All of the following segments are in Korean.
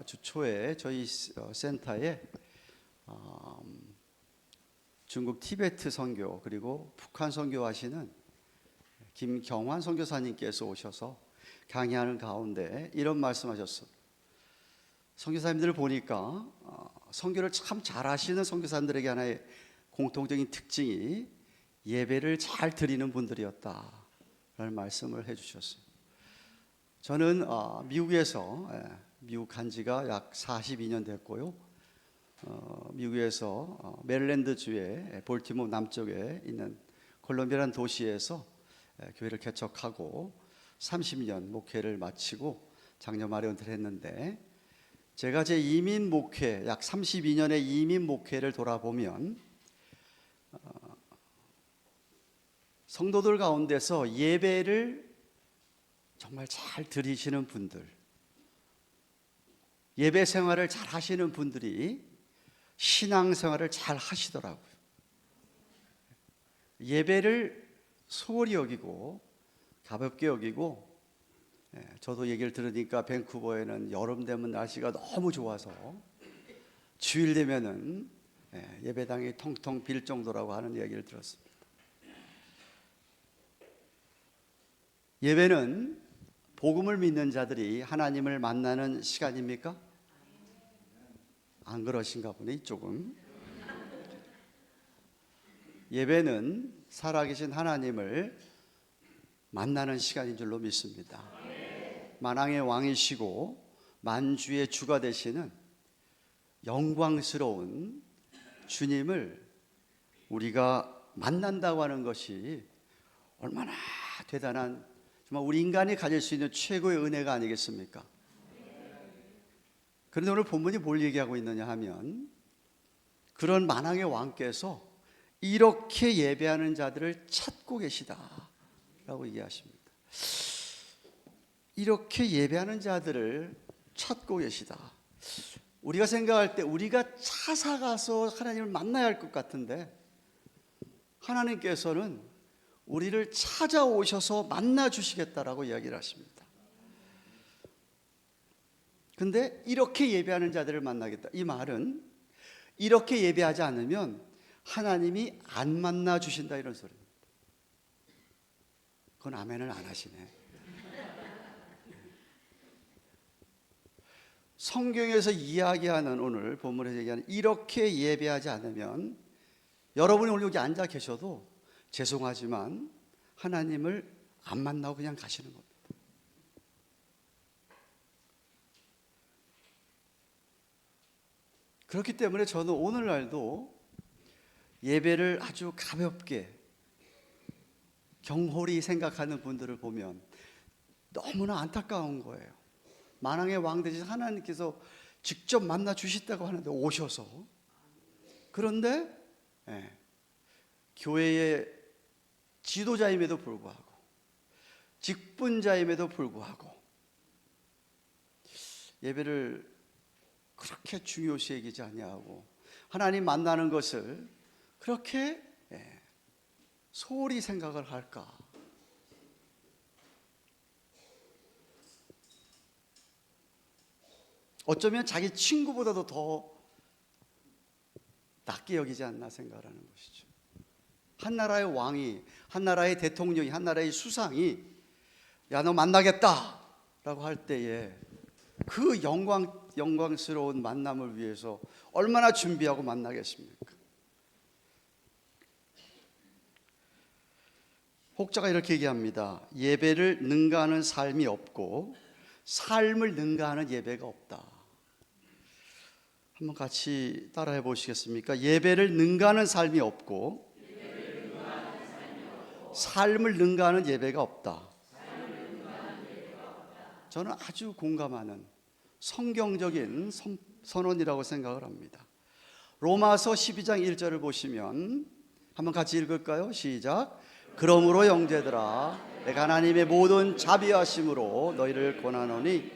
주 초에 저희 센터에 중국 티베트 선교 그리고 북한 선교하시는 김경환 선교사님께서 오셔서 강의하는 가운데 이런 말씀하셨어요. 선교사님들을 보니까 선교를 참 잘하시는 선교사님들에게 하나의 공통적인 특징이 예배를 잘 드리는 분들이었다라는 말씀을 해주셨어요. 저는 미국에서 미국 간 지가 약 42년 됐고요. 미국에서 메릴랜드 주의 볼티모어 남쪽에 있는 콜럼비아라는 도시에서 교회를 개척하고 30년 목회를 마치고 작년 말에 은퇴를 했는데, 제가 제 이민 목회 약 32년의 이민 목회를 돌아보면 성도들 가운데서 예배를 정말 잘 드리시는 분들, 예배 생활을 잘 하시는 분들이 신앙 생활을 잘 하시더라고요. 예배를 소홀히 여기고 가볍게 여기고, 저도 얘기를 들으니까 밴쿠버에는 여름 되면 날씨가 너무 좋아서 주일 되면은 예배당이 텅텅 빌 정도라고 하는 얘기를 들었습니다. 예배는 복음을 믿는 자들이 하나님을 만나는 시간입니까? 안 그러신가 보네, 조금. 예배는 살아계신 하나님을 만나는 시간인 줄로 믿습니다. 만왕의 왕이시고 만주의 주가 되시는 영광스러운 주님을 우리가 만난다고 하는 것이 얼마나 대단한, 정말 우리 인간이 가질 수 있는 최고의 은혜가 아니겠습니까? 그런데 오늘 본문이 뭘 얘기하고 있느냐 하면, 그런 만왕의 왕께서 이렇게 예배하는 자들을 찾고 계시다라고 얘기하십니다. 이렇게 예배하는 자들을 찾고 계시다. 우리가 생각할 때 우리가 찾아가서 하나님을 만나야 할 것 같은데, 하나님께서는 우리를 찾아오셔서 만나 주시겠다라고 이야기를 하십니다. 근데 이렇게 예배하는 자들을 만나겠다, 이 말은 이렇게 예배하지 않으면 하나님이 안 만나 주신다, 이런 소리입니다. 그건 아멘을 안 하시네. 성경에서 이야기하는, 오늘 본문에서 얘기하는 이렇게 예배하지 않으면, 여러분이 오늘 여기 앉아 계셔도 죄송하지만 하나님을 안 만나고 그냥 가시는 겁니다. 그렇기 때문에 저는 오늘날도 예배를 아주 가볍게 경홀히 생각하는 분들을 보면 너무나 안타까운 거예요. 만왕의 왕 되신 하나님께서 직접 만나 주시다고 하는데 오셔서, 그런데 교회의 지도자임에도 불구하고 직분자임에도 불구하고 예배를 그렇게 중요시 여기지 아니하고 하나님 만나는 것을 그렇게 소홀히 생각을 할까? 어쩌면 자기 친구보다도 더 낮게 여기지 않나 생각하는 것이죠. 한 나라의 왕이, 한 나라의 대통령이, 한 나라의 수상이 야, 너 만나겠다 라고 할 때에 그 영광스러운 만남을 위해서 얼마나 준비하고 만나겠습니까? 혹자가 이렇게 얘기합니다. 예배를 능가하는 삶이 없고 삶을 능가하는 예배가 없다. 한번 같이 따라해 보시겠습니까? 예배를 능가하는 삶이 없고 삶을 능가하는 예배가 없다. 저는 아주 공감하는 성경적인 선언이라고 생각을 합니다. 로마서 12장 1절을 보시면 한번 같이 읽을까요? 시작. 그러므로 형제들아, 내가 하나님의 모든 자비하심으로 너희를 권하노니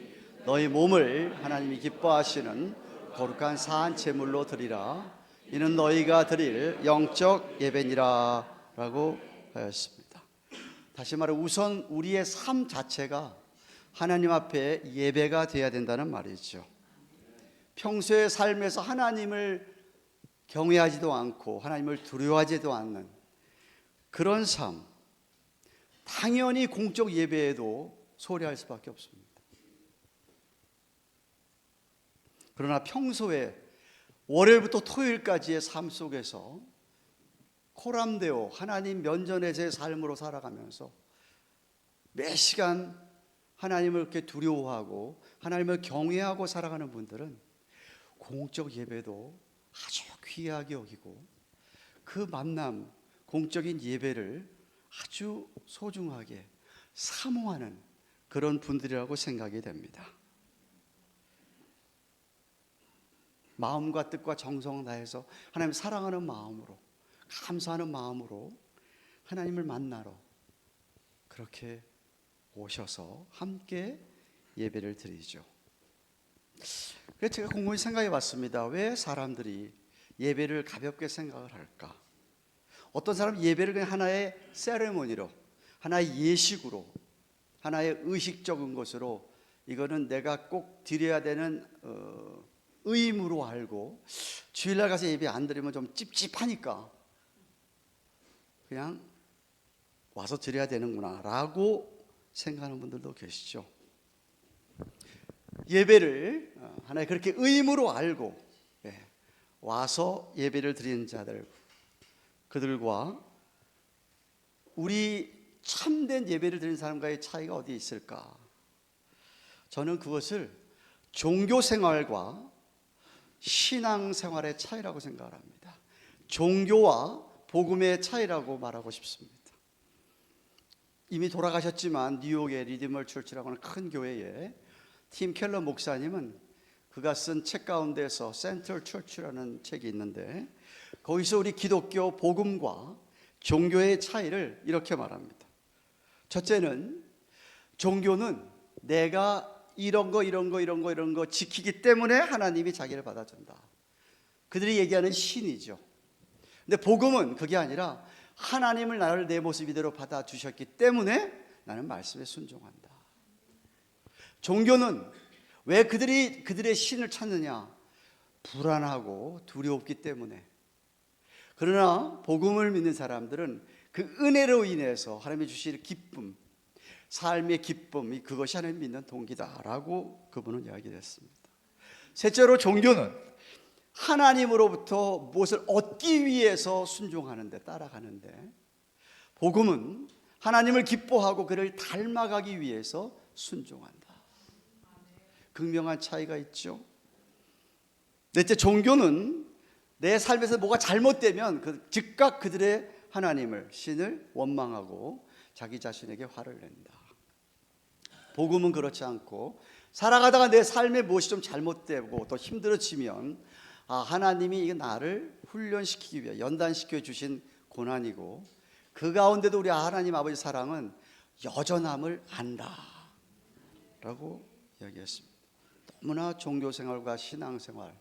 너희 몸을 하나님이 기뻐하시는 거룩한 산 제물로 드리라. 이는 너희가 드릴 영적 예배니라 라고 하였습니다. 다시 말해, 우선 우리의 삶 자체가 하나님 앞에 예배가 되어야 된다는 말이죠. 평소의 삶에서 하나님을 경외하지도 않고 하나님을 두려워하지도 않는 그런 삶, 당연히 공적 예배에도 소홀할 수밖에 없습니다. 그러나 평소에 월요일부터 토요일까지의 삶 속에서 코람데오 하나님 면전의 제 삶으로 살아가면서 매 시간 하나님을 이렇게 두려워하고 하나님을 경외하고 살아가는 분들은 공적 예배도 아주 귀하게 여기고 그 만남, 공적인 예배를 아주 소중하게 사모하는 그런 분들이라고 생각이 됩니다. 마음과 뜻과 정성 다해서 하나님 사랑하는 마음으로, 감사하는 마음으로 하나님을 만나러 그렇게 오셔서 함께 예배를 드리죠. 그래서 제가 곰곰이 생각해 봤습니다. 왜 사람들이 예배를 가볍게 생각을 할까? 어떤 사람은 예배를 그냥 하나의 세레모니로, 하나의 예식으로, 하나의 의식적인 것으로, 이거는 내가 꼭 드려야 되는 의무로 알고 주일날 가서 예배 안 드리면 좀 찝찝하니까 그냥 와서 드려야 되는구나 라고 생각하는 분들도 계시죠. 예배를 하나의 그렇게 의무로 알고 와서 예배를 드리는 자들, 그들과 우리 참된 예배를 드리는 사람과의 차이가 어디 있을까? 저는 그것을 종교생활과 신앙생활의 차이라고 생각을 합니다. 종교와 복음의 차이라고 말하고 싶습니다. 이미 돌아가셨지만 뉴욕의 리디멀 철치라고 하는 큰 교회에 팀 켈러 목사님은 그가 쓴 책 가운데서 센트럴 철치라는 책이 있는데 거기서 우리 기독교 복음과 종교의 차이를 이렇게 말합니다. 첫째는 종교는 내가 이런 거 지키기 때문에 하나님이 자기를 받아준다. 그들이 얘기하는 신이죠. 근데 복음은 그게 아니라 하나님을 나를 내 모습 이대로 받아주셨기 때문에 나는 말씀에 순종한다. 종교는 왜 그들의 신을 찾느냐? 불안하고 두렵기 때문에. 그러나 복음을 믿는 사람들은 그 은혜로 인해서 하나님이 주실 기쁨, 삶의 기쁨이 그것이 하나님 믿는 동기다라고 그분은 이야기했습니다. 셋째로 종교는 하나님으로부터 무엇을 얻기 위해서 순종하는데, 따라가는데, 복음은 하나님을 기뻐하고 그를 닮아가기 위해서 순종한다. 극명한 차이가 있죠. 넷째, 종교는 내 삶에서 뭐가 잘못되면 즉각 그들의 하나님을, 신을 원망하고 자기 자신에게 화를 낸다. 복음은 그렇지 않고 살아가다가 내 삶에 무엇이 좀 잘못되고 또 힘들어지면 하나님이 이게 나를 훈련시키기 위해 연단시켜 주신 고난이고 그 가운데도 우리 하나님 아버지 사랑은 여전함을 안다 라고 이야기했습니다. 너무나 종교생활과 신앙생활,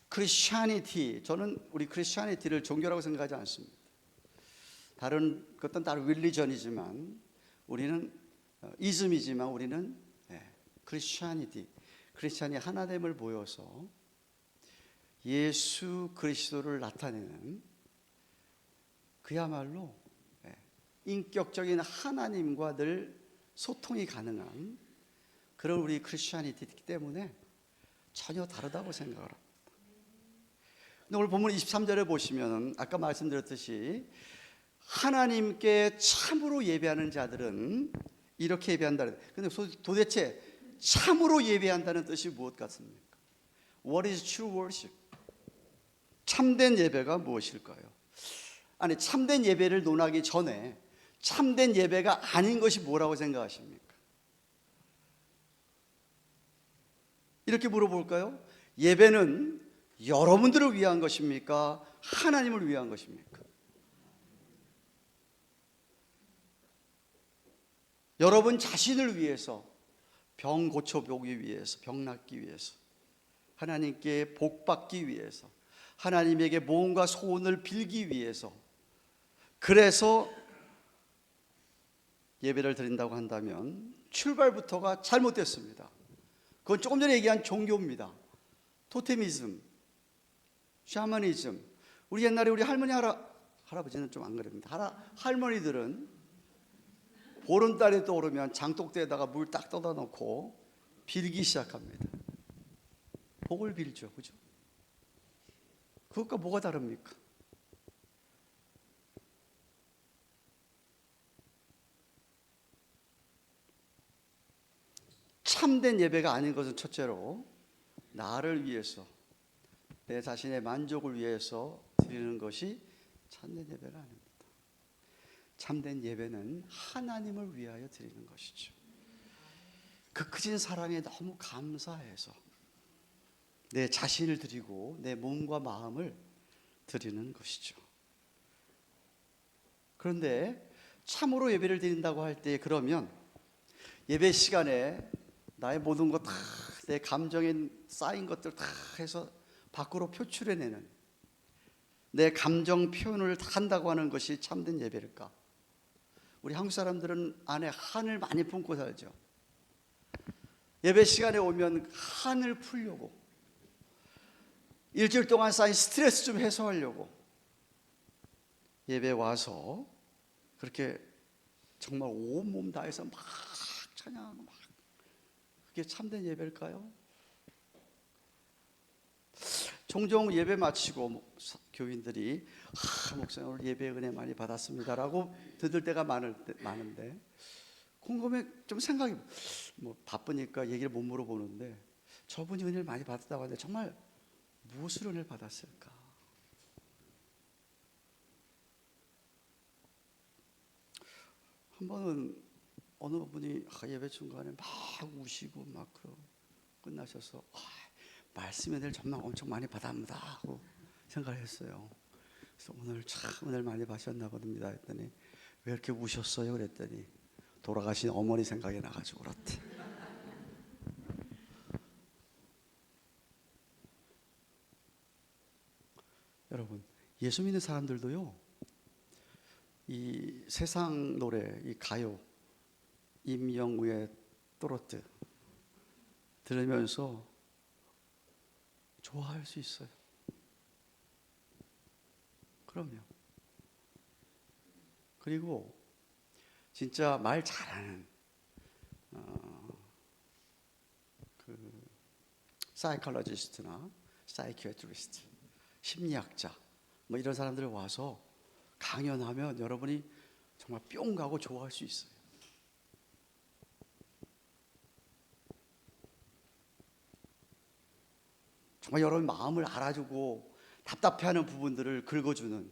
크리스찬이티, 저는 우리 크리스찬이티를 종교라고 생각하지 않습니다. 그것은 다른 릴리전이지만 우리는 이즘이지만 우리는 크리스찬이티, 크리스찬이 하나됨을 보여서 예수 그리스도를 나타내는 그야말로 인격적인 하나님과 늘 소통이 가능한 그런 우리 크리스찬이티이기 때문에 전혀 다르다고 생각을 합니다. 근데 오늘 본문 23절에 보시면 아까 말씀드렸듯이 하나님께 참으로 예배하는 자들은 이렇게 예배한다. 근데 도대체 참으로 예배한다는 뜻이 무엇 같습니까? What is true worship? 참된 예배가 무엇일까요? 아니, 참된 예배를 논하기 전에 참된 예배가 아닌 것이 뭐라고 생각하십니까? 이렇게 물어볼까요? 예배는 여러분들을 위한 것입니까? 하나님을 위한 것입니까? 여러분 자신을 위해서, 병 고쳐보기 위해서, 병 낫기 위해서, 하나님께 복 받기 위해서, 하나님에게 모험과 소원을 빌기 위해서, 그래서 예배를 드린다고 한다면 출발부터가 잘못됐습니다. 그건 조금 전에 얘기한 종교입니다. 토테미즘, 샤머니즘. 우리 옛날에 우리 할머니 할아버지는 좀 안 그럽니다. 할머니들은 보름달이 떠오르면 장독대에다가 물 딱 떠다 놓고 빌기 시작합니다. 복을 빌죠, 그죠? 그것과 뭐가 다릅니까? 참된 예배가 아닌 것은 첫째로 나를 위해서, 내 자신의 만족을 위해서 드리는 것이 참된 예배가 아닙니다. 참된 예배는 하나님을 위하여 드리는 것이죠. 그 크신 사랑에 너무 감사해서 내 자신을 드리고 내 몸과 마음을 드리는 것이죠. 그런데 참으로 예배를 드린다고 할 때, 그러면 예배 시간에 나의 모든 것 다, 내 감정에 쌓인 것들 다 해서 밖으로 표출해내는, 내 감정 표현을 다 한다고 하는 것이 참된 예배일까? 우리 한국 사람들은 안에 한을 많이 품고 살죠. 예배 시간에 오면 한을 풀려고, 일주일 동안 쌓인 스트레스 좀 해소하려고 예배 와서 그렇게 정말 온몸 다해서 막 찬양하고 막, 그게 참된 예배일까요? 종종 예배 마치고 교인들이 목사님 오늘 예배 은혜 많이 받았습니다라고 듣을 때가 많은데, 곰곰이 좀 생각해, 뭐 바쁘니까 얘기를 못 물어보는데 저분이 은혜를 많이 받았다고 하는데 정말 무엇을 은혜를 받았을까? 한 번은 어느 분이 예배 중간에 막 우시고 막 끝나셔서 말씀 은혜를 정말 엄청 많이 받았습니다 하고 생각을 했어요. 그래서 오늘 참 은혜를 많이 받으셨나 봅니다 했더니, 왜 이렇게 우셨어요? 그랬더니 돌아가신 어머니 생각이 나가지고 그렇대. 여러분, 예수 믿는 사람들도요, 이 세상 노래, 이 가요, 임영웅의 또로트 들으면서 좋아할 수 있어요. 그럼요. 그리고 진짜 말 잘하는 그 사이콜로지스트나 사이키아트리스트, 심리학자 뭐 이런 사람들 와서 강연하면 여러분이 정말 뿅 가고 좋아할 수 있어요. 정말 여러분 마음을 알아주고 답답해하는 부분들을 긁어주는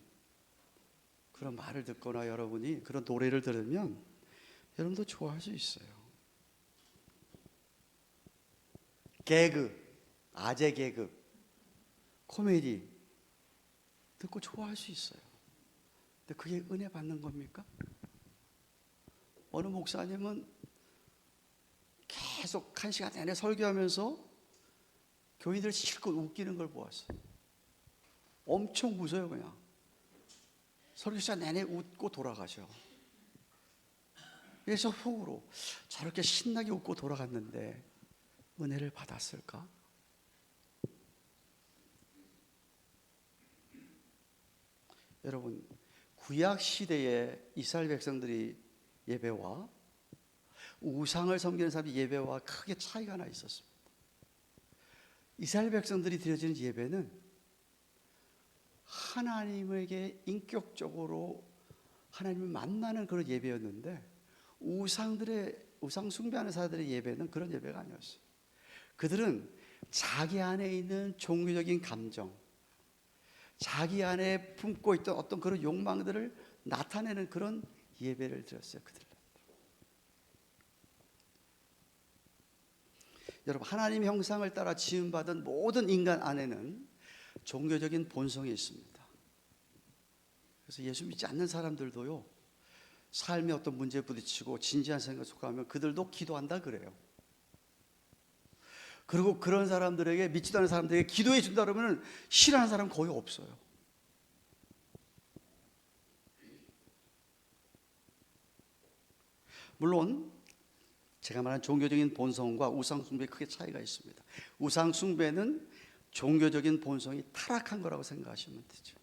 그런 말을 듣거나 여러분이 그런 노래를 들으면 여러분도 좋아할 수 있어요. 개그, 아재 개그, 코미디 듣고 좋아할 수 있어요. 근데 그게 은혜 받는 겁니까? 어느 목사님은 계속 1시간 내내 설교하면서 교인들 실컷 웃기는 걸 보았어요. 엄청 웃어요. 그냥 설교 시간 내내 웃고 돌아가셔. 그래서 속으로 저렇게 신나게 웃고 돌아갔는데 은혜를 받았을까? 여러분, 구약 시대의 이스라엘 백성들이 예배와 우상을 섬기는 사람의 예배와 크게 차이가 나 있었습니다. 이스라엘 백성들이 드려지는 예배는 하나님에게 인격적으로 하나님을 만나는 그런 예배였는데, 우상 숭배하는 사람들의 예배는 그런 예배가 아니었어요. 그들은 자기 안에 있는 종교적인 감정, 자기 안에 품고 있던 어떤 그런 욕망들을 나타내는 그런 예배를 드렸어요. 그들은. 여러분, 하나님 형상을 따라 지음받은 모든 인간 안에는 종교적인 본성이 있습니다. 그래서 예수 믿지 않는 사람들도요, 삶의 어떤 문제에 부딪히고 진지한 생각에 속하면 그들도 기도한다 그래요. 그리고 그런 사람들에게, 믿지도 않는 사람들에게 기도해 준다 그러면 싫어하는 사람 거의 없어요. 물론 제가 말한 종교적인 본성과 우상 숭배에 크게 차이가 있습니다. 우상 숭배는 종교적인 본성이 타락한 거라고 생각하시면 되죠.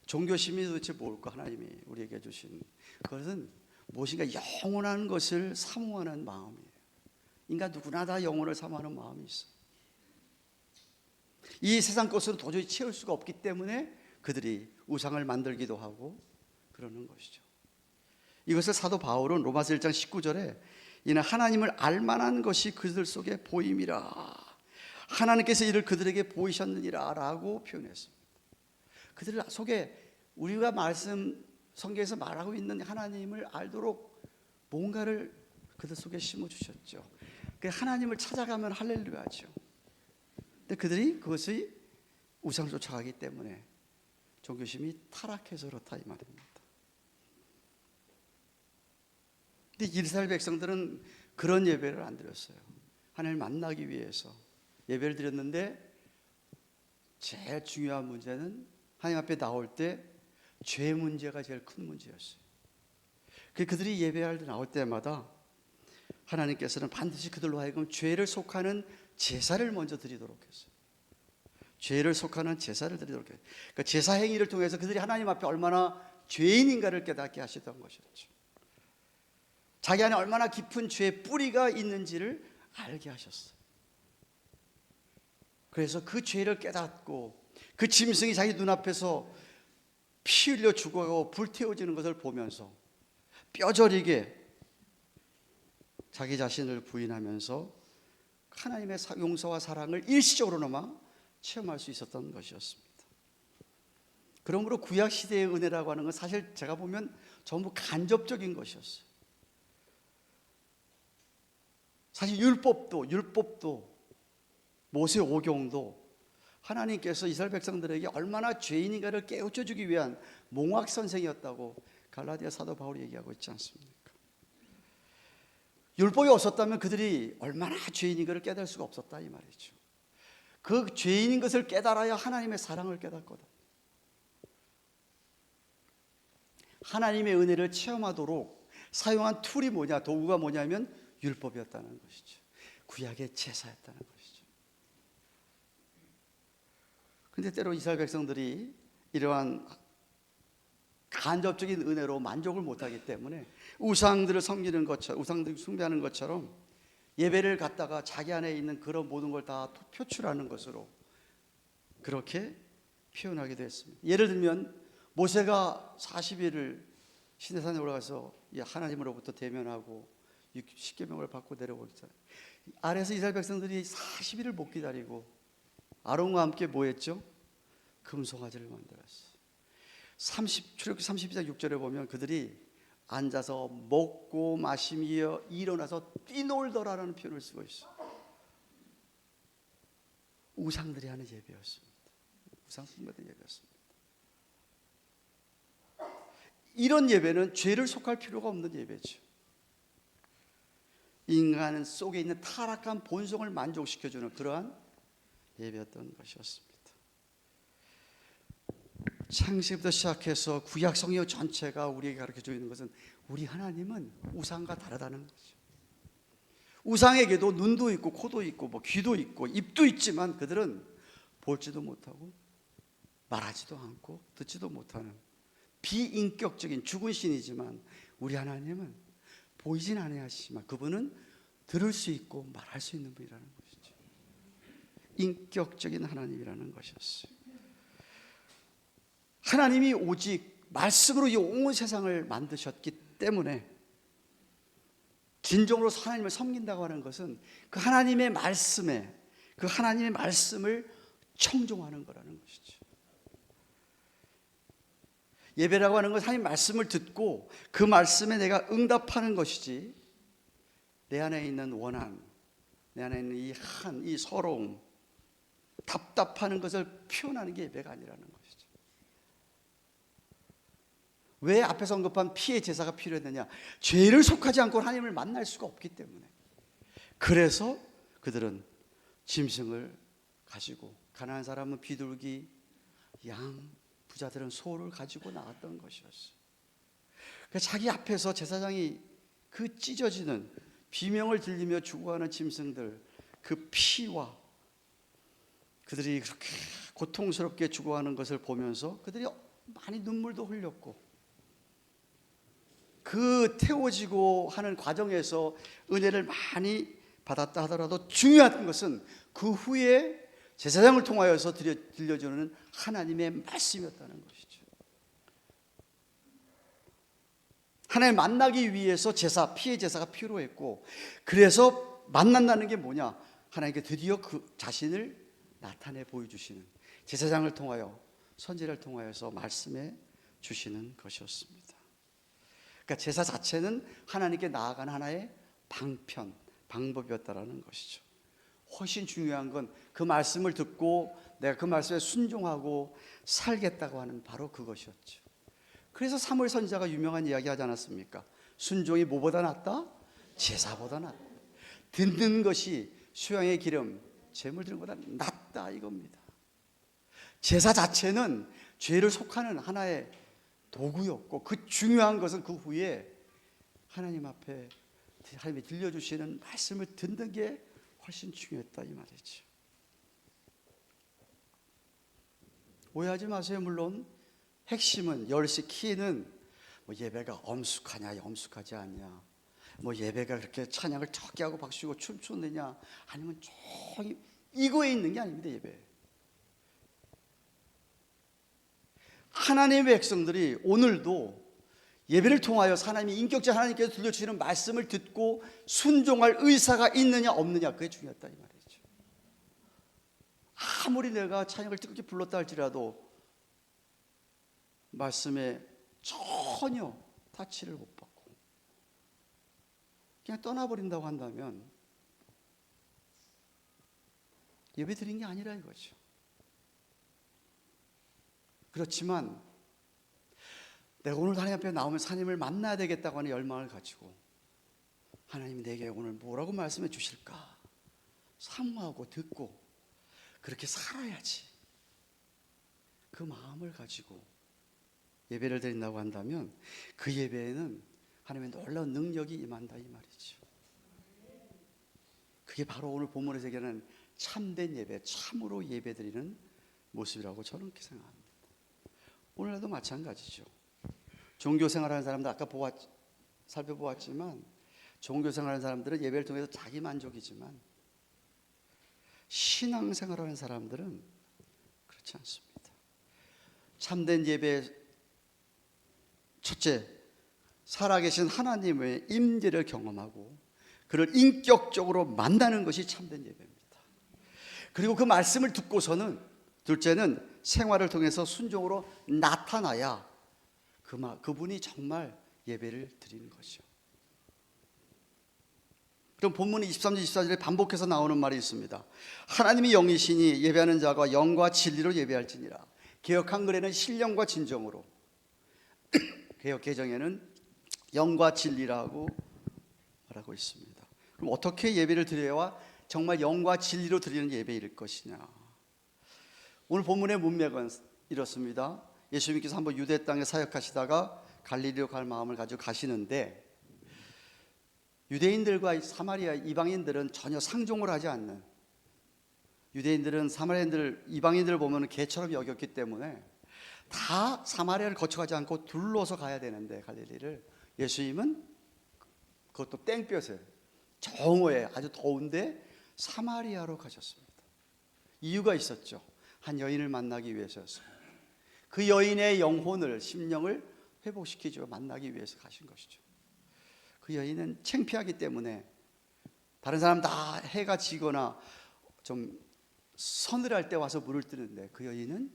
종교심이 도대체 뭘까? 하나님이 우리에게 주신 그것은 무엇인가 영원한 것을 사모하는 마음이에요. 인간 누구나 다 영혼을 사모하는 마음이 있어. 이 세상 것으로 도저히 채울 수가 없기 때문에 그들이 우상을 만들기도 하고 그러는 것이죠. 이것을 사도 바울은 로마서 1장 19절에 이는 하나님을 알만한 것이 그들 속에 보임이라, 하나님께서 이를 그들에게 보이셨느니라 라고 표현했습니다. 그들 속에 우리가 성경에서 말하고 있는 하나님을 알도록 뭔가를 그들 속에 심어주셨죠. 하나님을 찾아가면 할렐루야죠. 근데 그들이 그것이 우상을 쫓아가기 때문에 종교심이 타락해서 그렇다 이 말입니다. 근데 이스라엘 백성들은 그런 예배를 안 드렸어요. 하나님을 만나기 위해서 예배를 드렸는데 제일 중요한 문제는 하나님 앞에 나올 때 죄 문제가 제일 큰 문제였어요. 그들이 예배할 때 나올 때마다 하나님께서는 반드시 그들로 하여금 죄를 속하는 제사를 먼저 드리도록 했어요. 죄를 속하는 제사를 드리도록 했어요. 그러니까 제사 행위를 통해서 그들이 하나님 앞에 얼마나 죄인인가를 깨닫게 하시던 것이었죠. 자기 안에 얼마나 깊은 죄의 뿌리가 있는지를 알게 하셨어요. 그래서 그 죄를 깨닫고 그 짐승이 자기 눈앞에서 피 흘려 죽어요 불태워지는 것을 보면서 뼈저리게 자기 자신을 부인하면서 하나님의 용서와 사랑을 일시적으로나마 체험할 수 있었던 것이었습니다. 그러므로 구약시대의 은혜라고 하는 건 사실 제가 보면 전부 간접적인 것이었어요. 사실 율법도 모세 오경도 하나님께서 이스라엘 백성들에게 얼마나 죄인인가를 깨우쳐주기 위한 몽학선생이었다고 갈라디아 사도 바울이 얘기하고 있지 않습니까? 율법이 없었다면 그들이 얼마나 죄인인가를 깨달을 수가 없었다 이 말이죠. 그 죄인인 것을 깨달아야 하나님의 사랑을 깨닫거든. 하나님의 은혜를 체험하도록 사용한 툴이 도구가 뭐냐면 율법이었다는 것이죠. 구약의 제사였다는 것이죠. 근데 때로 이스라엘 백성들이 이러한 간접적인 은혜로 만족을 못하기 때문에 우상들을 섬기는 것처럼, 우상들을 숭배하는 것처럼 예배를 갖다가 자기 안에 있는 그런 모든 걸 다 표출하는 것으로 그렇게 표현하기도 했습니다. 예를 들면 모세가 40일을 시내산에 올라가서 하나님으로부터 대면하고 십계명을 받고 내려오잖아요. 아래에서 이스라엘 백성들이 40일을 못 기다리고 아론과 함께 뭐 했죠? 금송아지를 만들었어요. 출애굽기 32장 6절에 보면 그들이 앉아서 먹고 마시며 일어나서 뛰놀더라라는 표현을 쓰고 있어요. 우상들이 하는 예배였습니다. 우상 숭배의 예배였습니다. 이런 예배는 죄를 속할 필요가 없는 예배죠. 인간 속에 있는 타락한 본성을 만족시켜주는 그러한 예배였던 것이었습니다. 창세기부터 시작해서 구약 성경 전체가 우리에게 가르쳐주고 있는 것은 우리 하나님은 우상과 다르다는 거죠. 우상에게도 눈도 있고 코도 있고 귀도 있고 입도 있지만 그들은 볼지도 못하고 말하지도 않고 듣지도 못하는 비인격적인 죽은 신이지만 우리 하나님은 보이진 아니하시지만 그분은 들을 수 있고 말할 수 있는 분이라는 것이죠. 인격적인 하나님이라는 것이었어요. 하나님이 오직 말씀으로 이 온 세상을 만드셨기 때문에 진정으로 하나님을 섬긴다고 하는 것은 그 하나님의 말씀을 청종하는 거라는 것이죠. 예배라고 하는 것은 하나님 말씀을 듣고 그 말씀에 내가 응답하는 것이지 내 안에 있는 원한, 내 안에 있는 이 서러움, 답답하는 것을 표현하는 게 예배가 아니라는 것이죠. 왜 앞에서 언급한 피의 제사가 필요했느냐? 죄를 속하지 않고 하나님을 만날 수가 없기 때문에. 그래서 그들은 짐승을 가지고 가난한 사람은 비둘기, 양, 부자들은 소를 가지고 나왔던 것이었어요. 그래서 자기 앞에서 제사장이 그 찢어지는 비명을 들리며 죽어가는 짐승들, 그 피와 그들이 그렇게 고통스럽게 죽어가는 것을 보면서 그들이 많이 눈물도 흘렸고, 그 태워지고 하는 과정에서 은혜를 많이 받았다 하더라도 중요한 것은 그 후에 제사장을 통하여서 들려주는 하나님의 말씀이었다는 것이죠. 하나님 만나기 위해서 피의 제사가 필요했고, 그래서 만난다는 게 뭐냐? 하나님께 드디어 그 자신을 나타내 보여주시는, 제사장을 통하여, 선지자를 통하여서 말씀해 주시는 것이었습니다. 그러니까 제사 자체는 하나님께 나아가는 하나의 방법이었다라는 것이죠. 훨씬 중요한 건 그 말씀을 듣고 내가 그 말씀에 순종하고 살겠다고 하는 바로 그것이었죠. 그래서 사무엘 선지자가 유명한 이야기 하지 않았습니까? 순종이 뭐보다 낫다? 제사보다 낫다. 듣는 것이 수양의 기름, 제물 드리는 것보다 낫다, 이겁니다. 제사 자체는 죄를 속하는 하나의 도구였고, 그 중요한 것은 그 후에 하나님 앞에 하나님이 들려주시는 말씀을 듣는 게 훨씬 중요했다, 이 말이죠. 오해하지 마세요. 물론 핵심은, 열시 키는 뭐 예배가 엄숙하냐 엄숙하지 않냐, 뭐 예배가 그렇게 찬양을 적게 하고 박수치고 춤추느냐 아니면 조용히, 이거에 있는 게 아닙니다. 예배. 하나님의 백성들이 오늘도 예배를 통하여 하나님이 인격적 하나님께서 들려주시는 말씀을 듣고 순종할 의사가 있느냐 없느냐, 그게 중요하다, 이 말이죠. 아무리 내가 찬양을 뜨겁게 불렀다 할지라도 말씀에 전혀 타치를 못 받고 그냥 떠나버린다고 한다면 예배 드린 게 아니라 이거죠. 그렇지만 내가 오늘 하나님 앞에 나오면서 하나님을 만나야 되겠다고 하는 열망을 가지고, 하나님이 내게 오늘 뭐라고 말씀해 주실까 사모하고 듣고 그렇게 살아야지, 그 마음을 가지고 예배를 드린다고 한다면 그 예배에는 하나님의 놀라운 능력이 임한다, 이 말이죠. 그게 바로 오늘 본문에서 얘기하는 참된 예배, 참으로 예배 드리는 모습이라고 저는 그렇게 생각합니다. 오늘날도 마찬가지죠. 종교생활하는 사람들 아까 살펴보았지만, 종교생활하는 사람들은 예배를 통해서 자기 만족이지만 신앙생활하는 사람들은 그렇지 않습니다. 참된 예배, 첫째, 살아계신 하나님의 임재를 경험하고 그를 인격적으로 만나는 것이 참된 예배입니다. 그리고 그 말씀을 듣고서는, 둘째는 생활을 통해서 순종으로 나타나야 그분이 정말 예배를 드리는 것이죠. 그럼 본문 23절 24절에 반복해서 나오는 말이 있습니다. 하나님이 영이시니 예배하는 자가 영과 진리로 예배할지니라. 개역 한글에는 신령과 진정으로, 개역 개정에는 영과 진리라고 말하고 있습니다. 그럼 어떻게 예배를 드려야 정말 영과 진리로 드리는 예배일 것이냐? 오늘 본문의 문맥은 이렇습니다. 예수님께서 한번 유대 땅에 사역하시다가 갈릴리로 갈 마음을 가지고 가시는데, 유대인들과 사마리아 이방인들은 전혀 상종을 하지 않는, 유대인들은 사마리아인들, 이방인들을 보면 개처럼 여겼기 때문에 다 사마리아를 거쳐가지 않고 둘러서 가야 되는데, 갈릴리를, 예수님은 그것도 땡볕에 정오에 아주 더운데 사마리아로 가셨습니다. 이유가 있었죠. 한 여인을 만나기 위해서였습니다. 그 여인의 영혼을, 심령을 회복시키죠. 만나기 위해서 가신 것이죠. 그 여인은 창피하기 때문에 다른 사람 다 해가 지거나 좀 서늘할 때 와서 물을 뜨는데, 그 여인은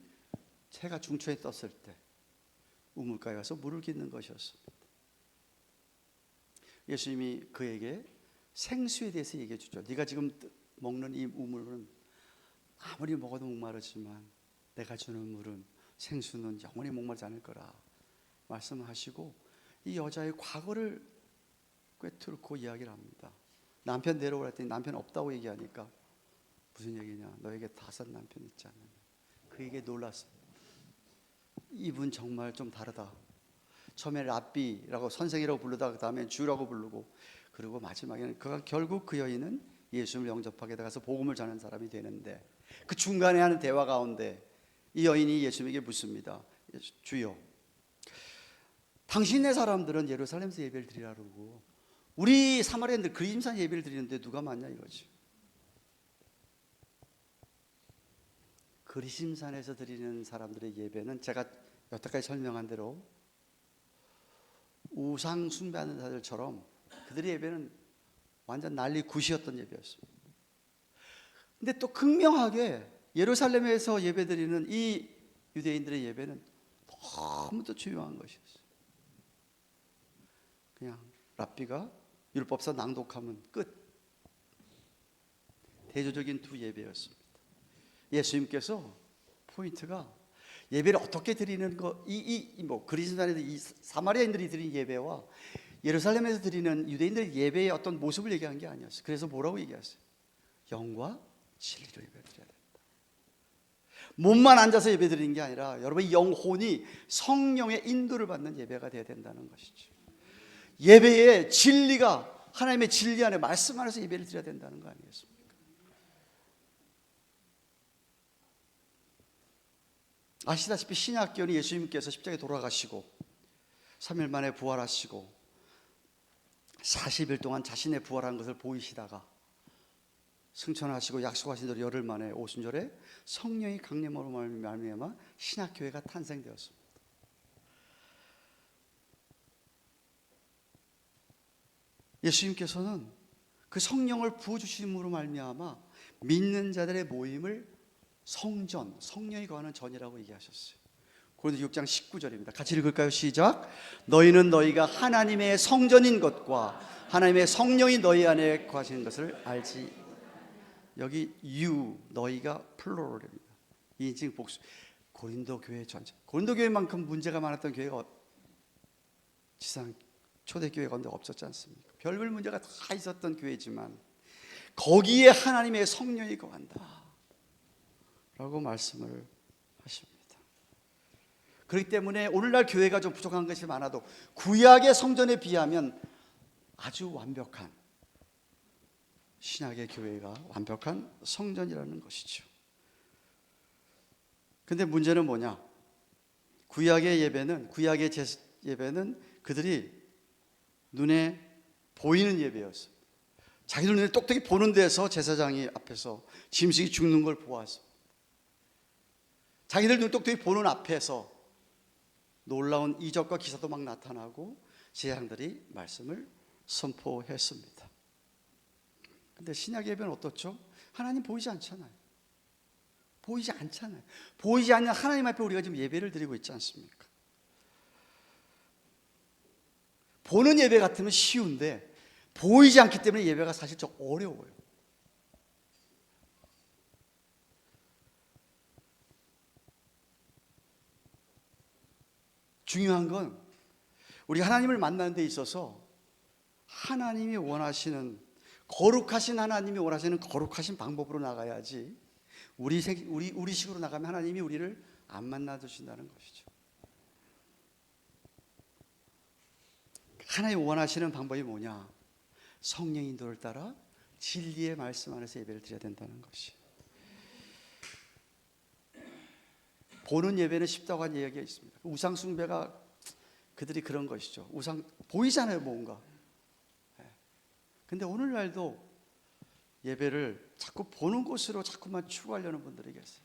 해가 중초에 떴을 때 우물가에 가서 물을 깃는 것이었습니다. 예수님이 그에게 생수에 대해서 얘기해 주죠. 네가 지금 먹는 이 우물은 아무리 먹어도 목마르지만 내가 주는 물은, 생수는 영원히 목마르지 않을 거라 말씀하시고, 이 여자의 과거를 꿰뚫고 이야기를 합니다. 남편 데려오라 했더니 남편 없다고 얘기하니까, 무슨 얘기냐, 너에게 5 남편 있지 않느냐. 그에게 놀랐습니다. 이분 정말 좀 다르다. 처음에 랍비라고, 선생이라고 부르다가 그 다음에 주라고 부르고, 그리고 마지막에는 결국 그 여인은 예수님을 영접하게 돼서 복음을 전하는 사람이 되는데, 그 중간에 하는 대화 가운데 이 여인이 예수님에게 묻습니다. 주여, 당신네 사람들은 예루살렘에서 예배를 드리라 그러고 우리 사마리아인들 그리심산 예배를 드리는데 누가 맞냐 이거지. 그리심산에서 드리는 사람들의 예배는 제가 여태까지 설명한 대로 우상 숭배하는 자들처럼 그들의 예배는 완전 난리 굿이었던 예배였습니다. 근데 또 극명하게 예루살렘에서 예배드리는 이 유대인들의 예배는 너무도 중요한 것이었어요. 그냥 랍비가 율법서 낭독하면 끝. 대조적인 두 예배였습니다. 예수님께서 포인트가 예배를 어떻게 드리는 거, 그리스도인들이 이 사마리아인들이 드리는 예배와 예루살렘에서 드리는 유대인들의 예배의 어떤 모습을 얘기한 게 아니었어요. 그래서 뭐라고 얘기했어요? 영과 진리로 예배를 드려야 된다. 몸만 앉아서 예배 드리는 게 아니라 여러분의 영혼이 성령의 인도를 받는 예배가 되어야 된다는 것이죠. 예배의 진리가 하나님의 진리 안에 말씀 안에서 예배를 드려야 된다는 거 아니겠습니까? 아시다시피 신약교는 예수님께서 십자가에 돌아가시고 3일 만에 부활하시고 40일 동안 자신의 부활한 것을 보이시다가 승천하시고 약속하신 대로 열흘 만에 오순절에 성령이 강림으로 말미암아 신약교회가 탄생되었습니다. 예수님께서는 그 성령을 부어주심으로 말미암아 믿는 자들의 모임을 성전, 성령이 거하는 전이라고 얘기하셨어요. 고린도 6장 19절입니다. 같이 읽을까요? 시작. 너희는 너희가 하나님의 성전인 것과 하나님의 성령이 너희 안에 거하시는 것을 알지. 여기 you, 너희가 플로럴입니다. 이인칭 복수. 고린도 교회 전체. 고린도 교회만큼 문제가 많았던 교회가 지상 초대교회 가운데 없었지 않습니까? 별별 문제가 다 있었던 교회지만 거기에 하나님의 성령이 거한다 라고 말씀을 하십니다. 그렇기 때문에 오늘날 교회가 좀 부족한 것이 많아도 구약의 성전에 비하면 아주 완벽한 신약의 교회가 완벽한 성전이라는 것이죠. 근데 문제는 뭐냐? 구약의 예배는 그들이 눈에 보이는 예배였어요. 자기들 눈에 똑똑히 보는 데서 제사장이 앞에서 짐승이 죽는 걸 보았습니다. 자기들 눈 똑똑히 보는 앞에서 놀라운 이적과 기사도 막 나타나고 제사장들이 말씀을 선포했습니다. 근데 신약 예배는 어떻죠? 하나님 보이지 않잖아요. 보이지 않잖아요. 보이지 않는 하나님 앞에 우리가 지금 예배를 드리고 있지 않습니까? 보는 예배 같으면 쉬운데 보이지 않기 때문에 예배가 사실 좀 어려워요. 중요한 건 우리 하나님을 만나는 데 있어서 하나님이 원하시는 거룩하신 하나님이 원하시는 거룩하신 방법으로 나가야지 우리 식으로 나가면 하나님이 우리를 안 만나 주신다는 것이죠. 하나님이 원하시는 방법이 뭐냐? 성령의 인도를 따라 진리의 말씀 안에서 예배를 드려야 된다는 것이. 보는 예배는 쉽다고 하는 이야기가 있습니다. 우상 숭배가 그들이 그런 것이죠. 우상 보이잖아요, 뭔가. 근데 오늘날도 예배를 자꾸 보는 곳으로 자꾸만 추구하려는 분들이 계세요.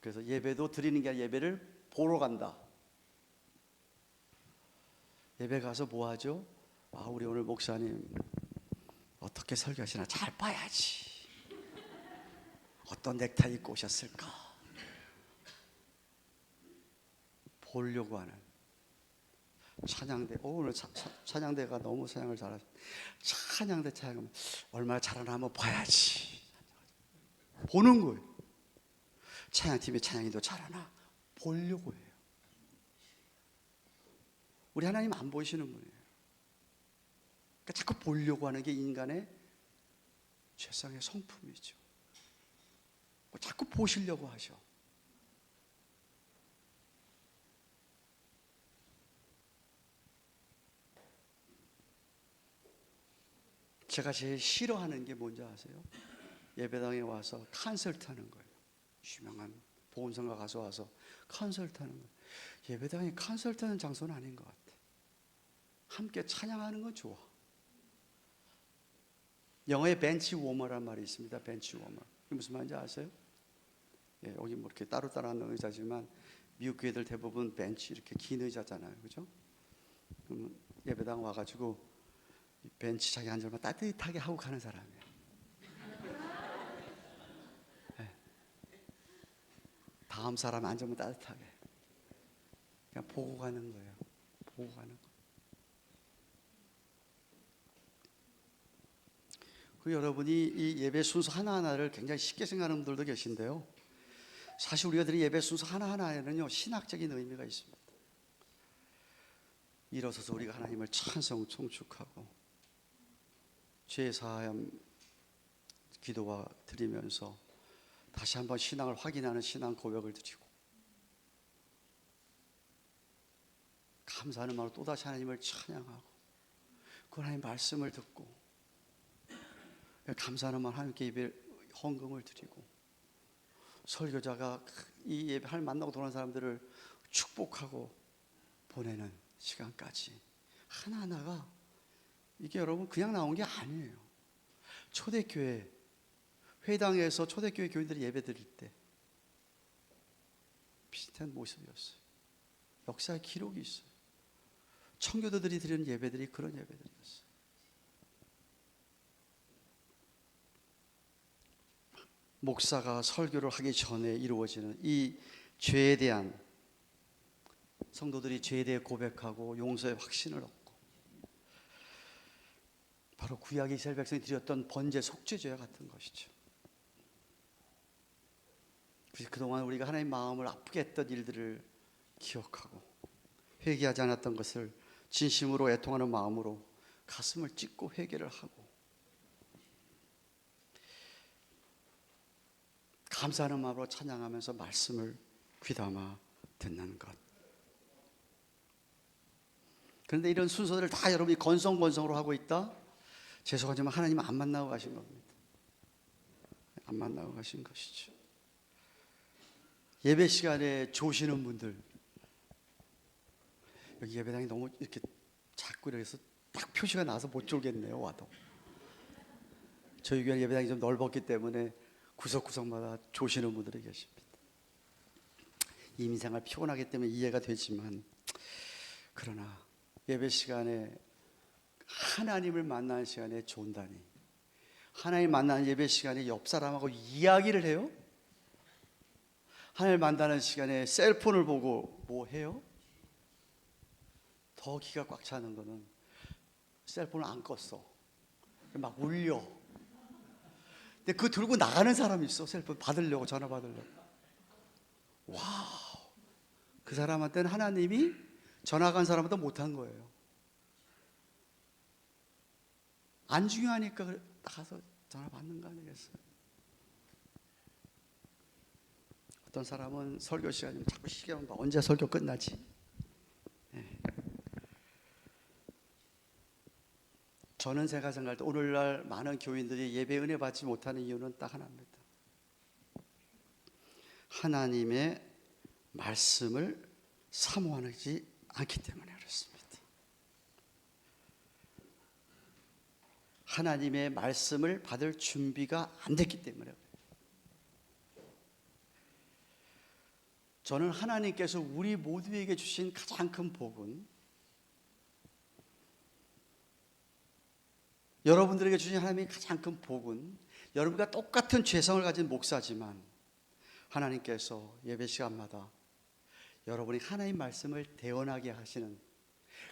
그래서 예배도 드리는 게 아니라 예배를 보러 간다. 예배 가서 뭐 하죠? 우리 오늘 목사님 어떻게 설교하시나 잘 봐야지. 어떤 넥타이 입고 오셨을까? 보려고 하는 찬양대. 오늘 찬양대가 너무 찬양을 잘하죠. 찬양대 찬양하면 얼마나 잘하나 한번 봐야지. 보는 거예요. 찬양팀의 찬양이도 잘하나 보려고 해요. 우리 하나님 안 보이시는 분이에요. 그러니까 자꾸 보려고 하는 게 인간의 죄성의 성품이죠. 자꾸 보시려고 하셔. 제가 제일 싫어하는 게 뭔지 아세요? 예배당에 와서 콘서트 하는 거예요. 유명한 보험성가 가서 와서 콘서트 하는 거예요. 예배당이 콘서트 하는 장소는 아닌 것 같아. 함께 찬양하는 건 좋아. 영어에 벤치 워머란 말이 있습니다. 벤치 워머. 이게 무슨 말인지 아세요? 예, 여기 뭐 이렇게 따로 앉는 의자지만 미국 교회들 대부분 벤치 이렇게 긴 의자잖아요. 그죠? 그러면 예배당 와가지고 벤치 자기 앉으면 따뜻하게 하고 가는 사람이에요. 예. 다음 사람 앉으면 따뜻하게. 그냥 보고 가는 거예요. 보고 가는 거. 그 여러분이 이 예배 순서 하나하나를 굉장히 쉽게 생각하는 분들도 계신데요. 사실 우리가 드린 예배 순서 하나하나에는요, 신학적인 의미가 있습니다. 일어서서 우리가 하나님을 찬송 송축하고 죄 사함 기도와 드리면서 다시 한번 신앙을 확인하는 신앙 고백을 드리고 감사하는 마음으로 또다시 하나님을 찬양하고 그 하나님 말씀을 듣고 감사하는 마음으로 하나님께 예배 헌금을 드리고 설교자가 이 예배를 만나고 돌아온 사람들을 축복하고 보내는 시간까지 하나하나가 이게 여러분 그냥 나온 게 아니에요. 초대교회 회당에서 초대교회 교인들이 예배 드릴 때 비슷한 모습이었어요. 역사의 기록이 있어요. 청교도들이 드리는 예배들이 그런 예배들이었어요. 목사가 설교를 하기 전에 이루어지는 이 죄에 대한 성도들이 죄에 대해 고백하고 용서의 확신을 얻고 바로 구약 이스라엘 백성이 드렸던 번제 속죄제와 같은 것이죠. 그래서 그동안 우리가 하나님 마음을 아프게 했던 일들을 기억하고 회개하지 않았던 것을 진심으로 애통하는 마음으로 가슴을 찢고 회개를 하고 감사하는 마음으로 찬양하면서 말씀을 귀담아 듣는 것. 그런데 이런 순서들을 다 여러분이 건성건성으로 하고 있다? 죄송하지만 하나님은 안 만나고 가신 겁니다. 안 만나고 가신 것이죠. 예배 시간에 조시는 분들, 여기 예배당이 너무 이렇게 자꾸 이래서 딱 표시가 나서 못 졸겠네요. 와도 저희 교회 예배당이 좀 넓었기 때문에 구석구석마다 조시는 분들이 계십니다. 이민생활 피곤하기 때문에 이해가 되지만 그러나 예배 시간에 하나님을 만나는 시간에 존다니 하나님 만나는 예배 시간에 옆 사람하고 이야기를 해요? 하나님 만나는 시간에 셀폰을 보고 뭐 해요? 더 기가 꽉 차는 거는 셀폰을 안 껐어. 막 울려. 근데 그거 들고 나가는 사람이 있어. 셀폰 받으려고, 전화 받으려고. 와우. 그 사람한테는 하나님이 전화 간 사람보다 못한 거예요. 안 중요하니까 나가서 전화 받는 거 아니겠어요? 어떤 사람은 설교 시간이면 자꾸 시계만 봐. 언제 설교 끝나지? 네. 저는 제가 생각할 때 오늘날 많은 교인들이 예배 은혜 받지 못하는 이유는 딱 하나입니다. 하나님의 말씀을 사모하지 않기 때문에 그렇습니다. 하나님의 말씀을 받을 준비가 안 됐기 때문에 그래요. 저는 하나님께서 우리 모두에게 주신 가장 큰 복은 여러분들에게 주신 하나님의 가장 큰 복은 여러분과 똑같은 죄성을 가진 목사지만 하나님께서 예배 시간마다 여러분이 하나님 말씀을 대언하게 하시는,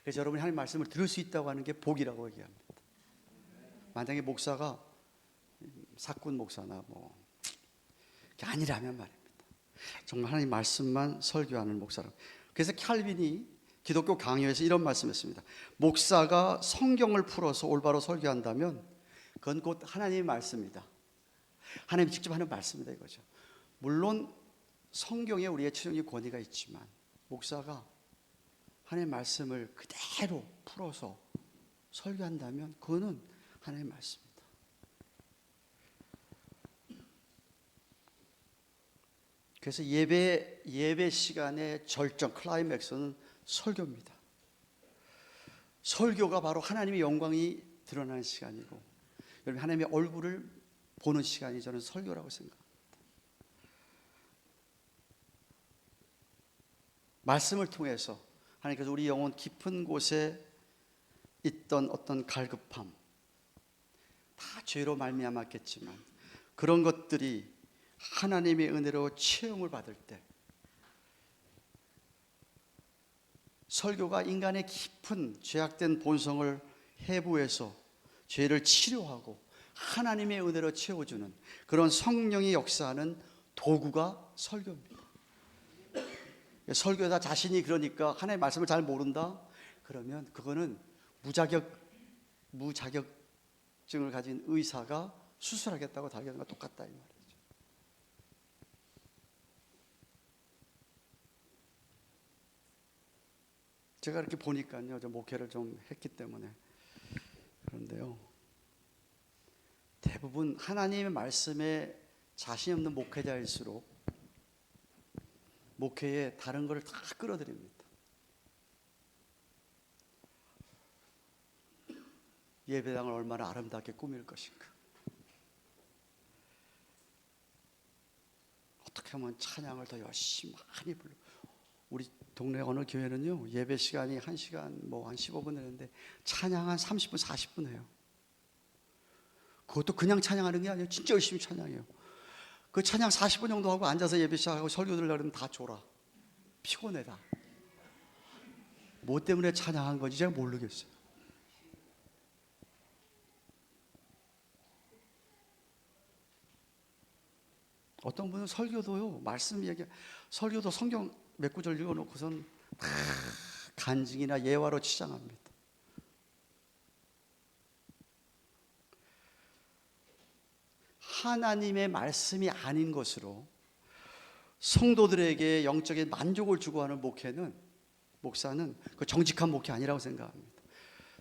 그래서 여러분이 하나님 말씀을 들을 수 있다고 하는 게 복이라고 얘기합니다. 만약에 목사가 사꾼 목사나 뭐 그게 아니라면 말입니다. 정말 하나님 말씀만 설교하는 목사라. 그래서 칼빈이 기독교 강요에서 이런 말씀했습니다. 목사가 성경을 풀어서 올바로 설교한다면 그건 곧 하나님의 말씀이다. 하나님이 직접 하는 말씀이다 이거죠. 물론 성경에 우리의 최종의 권위가 있지만 목사가 하나님의 말씀을 그대로 풀어서 설교한다면 그거는 하나님의 말씀입니다. 그래서 예배 시간의 절정 클라이맥스는 설교입니다. 설교가 바로 하나님의 영광이 드러나는 시간이고, 여러분 하나님의 얼굴을 보는 시간이 저는 설교라고 생각합니다. 말씀을 통해서 하나님께서 우리 영혼 깊은 곳에 있던 어떤 갈급함, 다 죄로 말미암았겠지만 그런 것들이 하나님의 은혜로 체험을 받을 때, 설교가 인간의 깊은 죄악된 본성을 해부해서 죄를 치료하고 하나님의 은혜로 채워주는 그런 성령의 역사하는 도구가 설교입니다. 설교자 자신이 그러니까 하나님의 말씀을 잘 모른다? 그러면 그거는 무자격증을 가진 의사가 수술하겠다고 달려는 것과 똑같다 이 말이죠. 제가 이렇게 보니까요, 저 목회를 좀 했기 때문에 그런데요, 대부분 하나님의 말씀에 자신이 없는 목회자일수록 목회에 다른 것을 다 끌어들입니다. 예배당을 얼마나 아름답게 꾸밀 것인가, 어떻게 하면 찬양을 더 열심히 많이 불러. 우리 동네 어느 교회는요, 예배 시간이 1시간 한 15분 되는데 찬양 한 30분 40분 해요. 그것도 그냥 찬양하는 게 아니에요. 진짜 열심히 찬양해요. 그 찬양 40분 정도 하고 앉아서 예배 시작하고 설교 들으려고 그러면 다 졸아. 피곤해다. 뭐 때문에 찬양한 건지 제가 모르겠어요. 어떤 분은 설교도요, 말씀 얘기, 설교도 성경 몇 구절 읽어놓고선 다 간증이나 예화로 치장합니다. 하나님의 말씀이 아닌 것으로 성도들에게 영적인 만족을 주고 하는 목사는 그 정직한 목회 아니라고 생각합니다.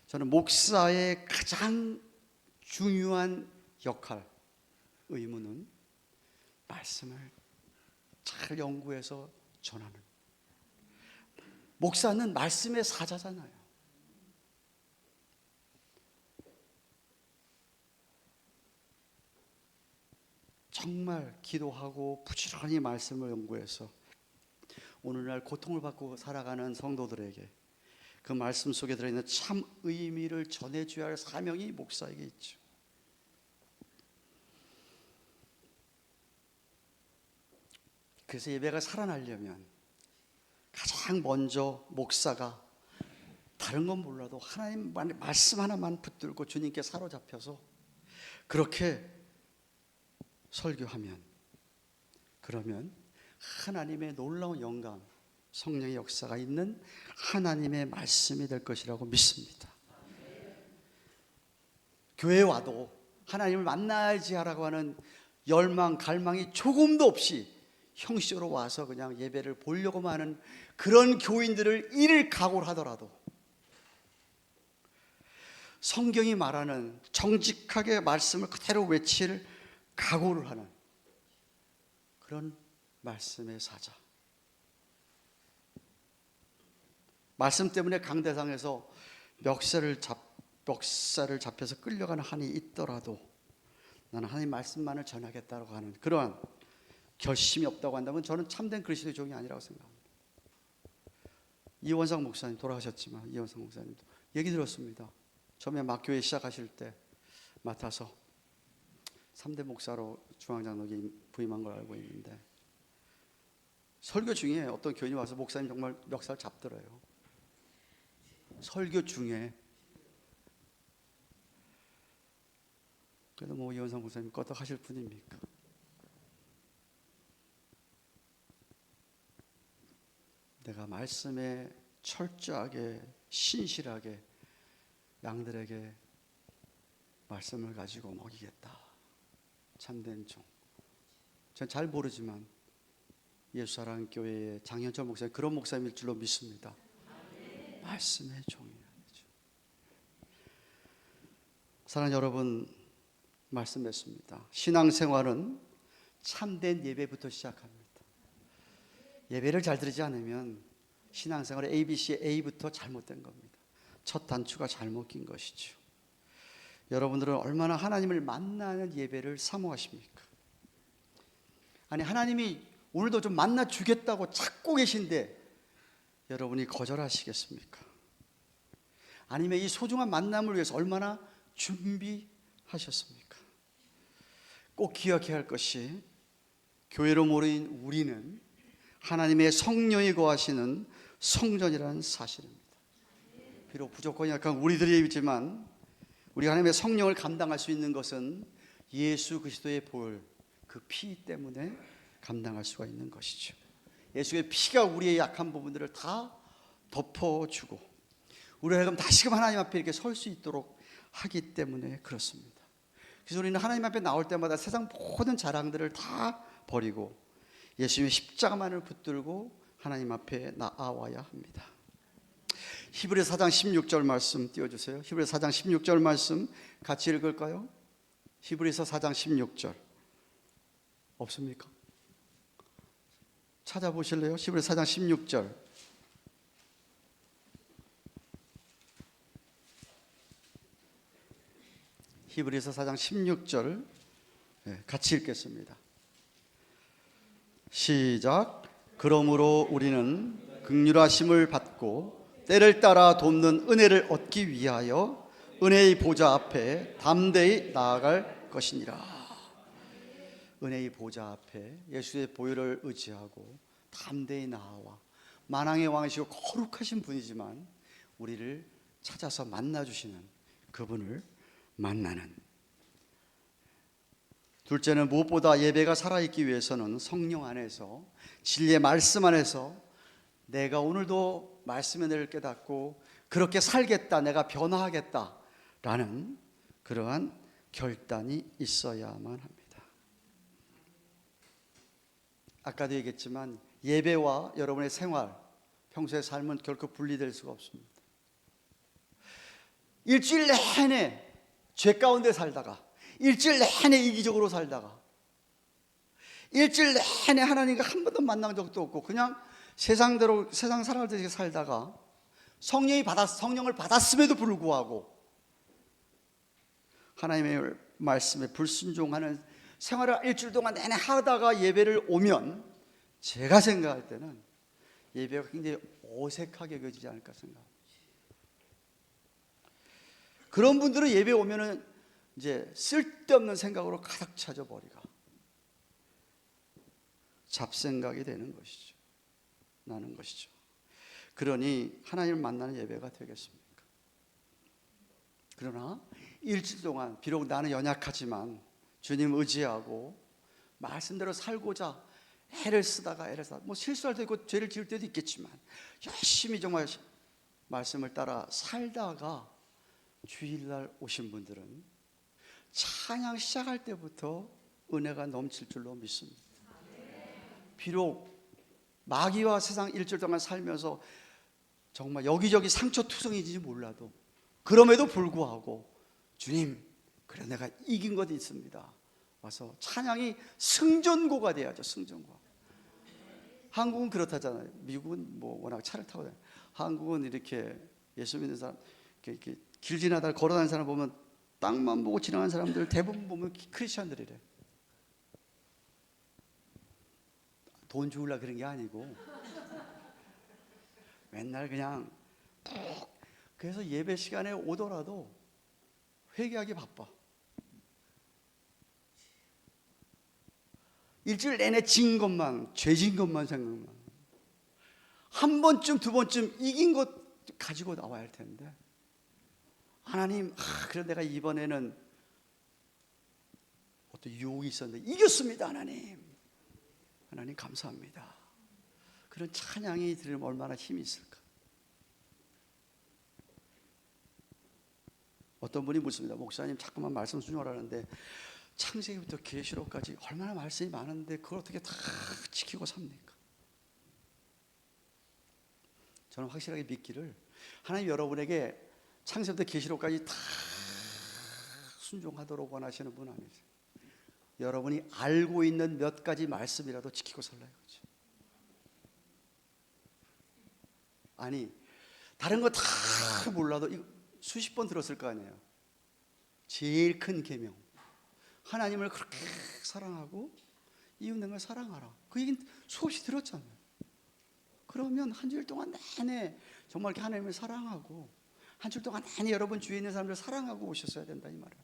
저는 목사의 가장 중요한 역할, 의무는 말씀을 잘 연구해서 전하는. 목사는 말씀의 사자잖아요. 정말 기도하고 부지런히 말씀을 연구해서 오늘날 고통을 받고 살아가는 성도들에게 그 말씀 속에 들어있는 참 의미를 전해줘야 할 사명이 목사에게 있죠. 그래서 예배가 살아나려면 가장 먼저 목사가 다른 건 몰라도 하나님 말씀 하나만 붙들고 주님께 사로잡혀서 그렇게 설교하면, 그러면 하나님의 놀라운 영감, 성령의 역사가 있는 하나님의 말씀이 될 것이라고 믿습니다. 교회에 와도 하나님을 만나야지 하라고 하는 열망, 갈망이 조금도 없이 형식적으로 와서 그냥 예배를 보려고만 하는 그런 교인들을 잃을 각오를 하더라도 성경이 말하는 정직하게 말씀을 그대로 외칠 각오를 하는 그런 말씀의 사자, 말씀 때문에 강대상에서 멱살을 잡혀서 끌려가는 한이 있더라도 나는 하나님 말씀만을 전하겠다고 하는 그러한 결심이 없다고 한다면 저는 참된 그리스도의 종이 아니라고 생각합니다. 이원상 목사님 돌아가셨지만 이원상 목사님도 얘기 들었습니다. 처음에 막교회 시작하실 때 맡아서 3대 목사로 중앙장로기 부임한 걸 알고 있는데 설교 중에 어떤 교인이 와서 목사님 정말 멱살 잡더래요. 설교 중에. 그래도 이원상 목사님 껐떡하실 분입니까? 내가 말씀에 철저하게 신실하게 양들에게 말씀을 가지고 먹이겠다. 참된 종. 전 잘 모르지만 예수사랑교회의 장현철 목사님 그런 목사님일 줄로 믿습니다. 말씀의 종이야. 사랑하는 여러분, 말씀했습니다. 신앙생활은 참된 예배부터 시작합니다. 예배를 잘 드리지 않으면 신앙생활의 ABC의 A부터 잘못된 겁니다. 첫 단추가 잘못 낀 것이죠. 여러분들은 얼마나 하나님을 만나는 예배를 사모하십니까? 아니, 하나님이 오늘도 좀 만나 주겠다고 찾고 계신데 여러분이 거절하시겠습니까? 아니면 이 소중한 만남을 위해서 얼마나 준비하셨습니까? 꼭 기억해야 할 것이, 교회로 모인 우리는 하나님의 성령이 거하시는 성전이라는 사실입니다. 비록 부족하고 약한 우리들이지만 우리가 하나님의 성령을 감당할 수 있는 것은 예수 그리스도의 보혈, 그 피 때문에 감당할 수가 있는 것이죠. 예수의 피가 우리의 약한 부분들을 다 덮어주고 우리가 지금 다시금 하나님 앞에 이렇게 설 수 있도록 하기 때문에 그렇습니다. 그래서 우리는 하나님 앞에 나올 때마다 세상 모든 자랑들을 다 버리고 예수님의 십자가만을 붙들고 하나님 앞에 나아와야 합니다. 히브리서 4장 16절 말씀 띄워주세요. 히브리서 4장 16절 말씀 같이 읽을까요? 히브리서 4장 16절 없습니까? 찾아보실래요? 히브리서 4장 16절. 히브리서 4장 16절 같이 읽겠습니다. 시작. 그러므로 우리는 긍휼하심을 받고 때를 따라 돕는 은혜를 얻기 위하여 은혜의 보좌 앞에 담대히 나아갈 것이니라. 은혜의 보좌 앞에 예수의 보혈을 의지하고 담대히 나아와 만왕의 왕이시고 거룩하신 분이지만 우리를 찾아서 만나주시는 그분을 만나는. 둘째는 무엇보다 예배가 살아있기 위해서는 성령 안에서, 진리의 말씀 안에서 내가 오늘도 말씀의 은혜를 깨닫고 그렇게 살겠다, 내가 변화하겠다라는 그러한 결단이 있어야만 합니다. 아까도 얘기했지만 예배와 여러분의 생활, 평소의 삶은 결코 분리될 수가 없습니다. 일주일 내내 죄 가운데 살다가, 일주일 내내 이기적으로 살다가, 일주일 내내 하나님과 한 번도 만난 적도 없고 그냥 세상대로, 세상 사람들에게 살다가 성령을 받았음에도 불구하고 하나님의 말씀에 불순종하는 생활을 일주일 동안 내내 하다가 예배를 오면 제가 생각할 때는 예배가 굉장히 어색하게 여겨지지 않을까 생각합니다. 그런 분들은 예배 오면은 이제 쓸데없는 생각으로 가득 차져 버리가 잡생각이 되는 것이죠. 나는 것이죠. 그러니 하나님을 만나는 예배가 되겠습니까? 그러나 일주일 동안 비록 나는 연약하지만 주님 의지하고 말씀대로 살고자 애를 쓰다가 뭐 실수할 때도 있고 죄를 지을 때도 있겠지만 열심히 정말 말씀을 따라 살다가 주일날 오신 분들은 찬양 시작할 때부터 은혜가 넘칠 줄로 믿습니다. 비록 마귀와 세상 일주일 동안 살면서 정말 여기저기 상처투성이지 몰라도 그럼에도 불구하고 주님, 그래 내가 이긴 것이 있습니다. 와서 찬양이 승전고가 돼야죠. 승전고. 한국은 그렇다잖아요. 미국은 뭐 워낙 차를 타고 다녀요. 한국은 이렇게 예수 믿는 사람, 이렇게 길 지나다가 걸어다니는 사람 보면 땅만 보고 지나가는 사람들 대부분 보면 크리스천들이래. 돈 주우려 그런 게 아니고 맨날 그냥 푹. 그래서 예배 시간에 오더라도 회개하기 바빠. 일주일 내내 진 것만, 죄진 것만 생각나. 한 번쯤 두 번쯤 이긴 것 가지고 나와야 할 텐데 하나님, 그래 내가 이번에는 어떤 유혹이 있었는데 이겼습니다. 하나님 감사합니다. 그런 찬양이 들으면 얼마나 힘이 있을까. 어떤 분이 묻습니다. 목사님 자꾸만 말씀 순종하라는데 창세기부터 계시록까지 얼마나 말씀이 많은데 그걸 어떻게 다 지키고 삽니까? 저는 확실하게 믿기를 하나님 여러분에게 창세기부터 계시록까지 다 순종하도록 원하시는 분 아니세요? 여러분이 알고 있는 몇 가지 말씀이라도 지키고 살라요. 그렇죠? 아니 다른 거 다 몰라도 이거 수십 번 들었을 거 아니에요. 제일 큰 계명, 하나님을 그렇게 사랑하고 이웃을 사랑하라. 그 얘기는 수없이 들었잖아요. 그러면 한 주일 동안 내내 정말 이렇게 하나님을 사랑하고 한 주일 동안 내내 여러분 주위에 있는 사람들 사랑하고 오셨어야 된다 이 말이에요.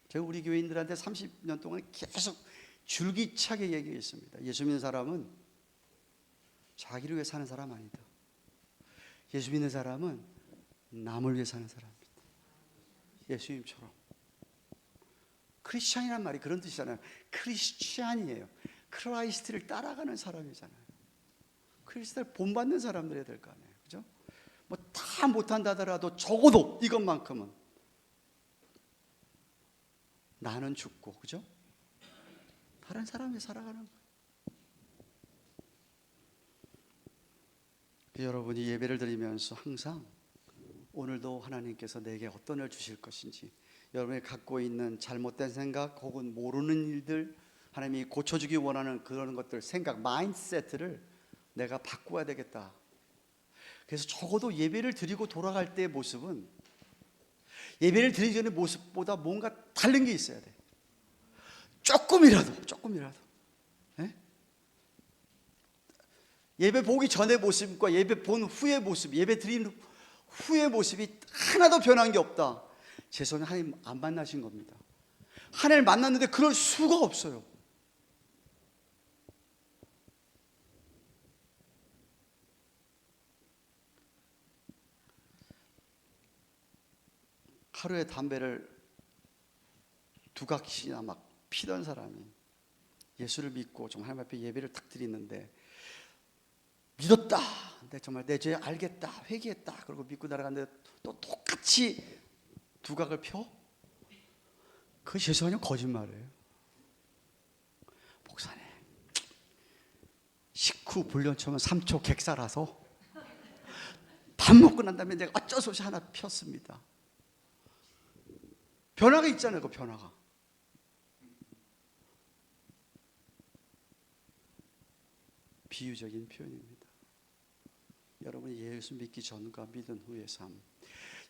제가 우리 교인들한테 30년 동안 계속 줄기차게 얘기했습니다. 예수 믿는 사람은 자기를 위해 사는 사람 아니다. 예수 믿는 사람은 남을 위해 사는 사람입니다. 예수님처럼. 크리스찬이란 말이 그런 뜻이잖아요. 크리스찬이에요. 크라이스트를 따라가는 사람이잖아요. 크리스트를 본받는 사람들이 될 거 아니에요. 그죠? 뭐 다 못한다 하더라도 적어도 이것만큼은 나는 죽고, 그죠? 다른 사람이 살아가는 거예요. 여러분이 예배를 드리면서 항상 오늘도 하나님께서 내게 어떤 을 주실 것인지, 여러분이 갖고 있는 잘못된 생각 혹은 모르는 일들, 하나님이 고쳐주기 원하는 그런 것들, 생각, 마인드세트를 내가 바꿔야 되겠다. 그래서 적어도 예배를 드리고 돌아갈 때의 모습은 예배를 드리기 전의 모습보다 뭔가 다른 게 있어야 돼. 조금이라도 네? 예배 보기 전의 모습과 예배 본 후의 모습, 예배 드린 후의 모습이 하나도 변한 게 없다. 제 손에 하나님 안 만나신 겁니다. 하나님을 만났는데 그럴 수가 없어요. 하루에 담배를 두 각씩이나 막 피던 사람이 예수를 믿고 정말 하나님 앞에 예배를 딱 드리는데 믿었다. 근데 정말 내 죄 알겠다. 회개했다. 그리고 믿고 날아갔는데 또 똑같이 두각을 펴? 그거 죄송하냐 거짓말이에요. 목사님, 식후 불륜처럼 3초 객살아서 밥 먹고 난 다음에 내가 어쩔 수 없이 하나 폈습니다. 변화가 있잖아요. 그 변화가. 비유적인 표현입니다. 여러분이 예수 믿기 전과 믿은 후의 삶,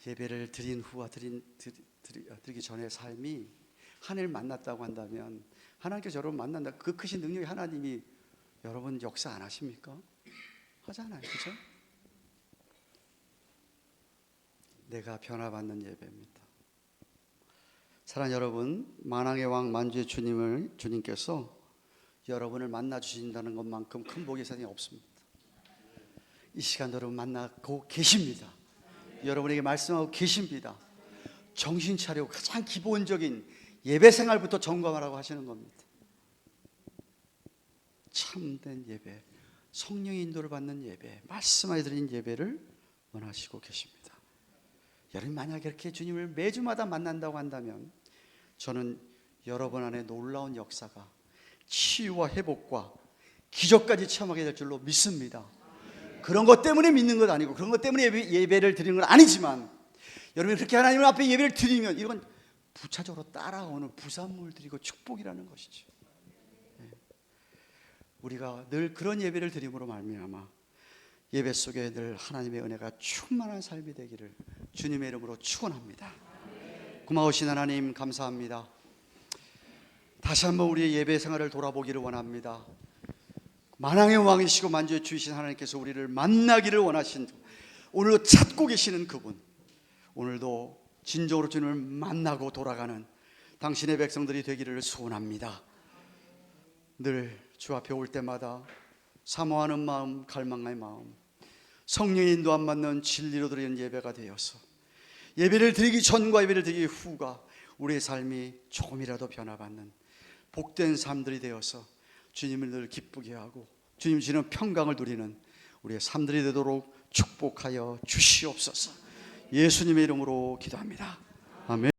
예배를 드린 후와 드리기 전의 삶이 하나님을 만났다고 한다면, 하나님께서 여러분 만난다, 그 크신 능력이 하나님이 여러분 역사 안 하십니까? 하잖아요. 그죠? 내가 변화받는 예배입니다. 사랑하는 여러분, 만왕의 왕 만주의 주님께서 여러분을 만나 주신다는 것만큼 큰 복이 세상에 없습니다. 이 시간 여러분 만나고 계십니다. 여러분에게 말씀하고 계십니다. 정신 차리고 가장 기본적인 예배 생활부터 점검하라고 하시는 겁니다. 참된 예배, 성령의 인도를 받는 예배, 말씀하여 드린 예배를 원하시고 계십니다. 여러분 만약에 이렇게 주님을 매주마다 만난다고 한다면 저는 여러분 안에 놀라운 역사가, 치유와 회복과 기적까지 체험하게 될 줄로 믿습니다. 그런 것 때문에 믿는 것 아니고, 그런 것 때문에 예배를 드리는 건 아니지만, 여러분이 그렇게 하나님 앞에 예배를 드리면 이건 부차적으로 따라오는 부산물들이고 축복이라는 것이죠. 우리가 늘 그런 예배를 드림으로 말미암아 예배 속에 늘 하나님의 은혜가 충만한 삶이 되기를 주님의 이름으로 축원합니다. 고마우신 하나님 감사합니다. 다시 한번 우리의 예배 생활을 돌아보기를 원합니다. 만왕의 왕이시고 만주의 주이신 하나님께서 우리를 만나기를 원하신, 오늘도 찾고 계시는 그분, 오늘도 진정으로 주님을 만나고 돌아가는 당신의 백성들이 되기를 소원합니다. 늘 주 앞에 올 때마다 사모하는 마음, 갈망의 마음, 성령의 인도 안 맞는 진리로 드리는 예배가 되어서 예배를 드리기 전과 예배를 드리기 후가 우리의 삶이 조금이라도 변화받는 복된 삶들이 되어서 주님을 늘 기쁘게 하고 주님 주시는 평강을 누리는 우리의 삶들이 되도록 축복하여 주시옵소서. 예수님의 이름으로 기도합니다. 아멘.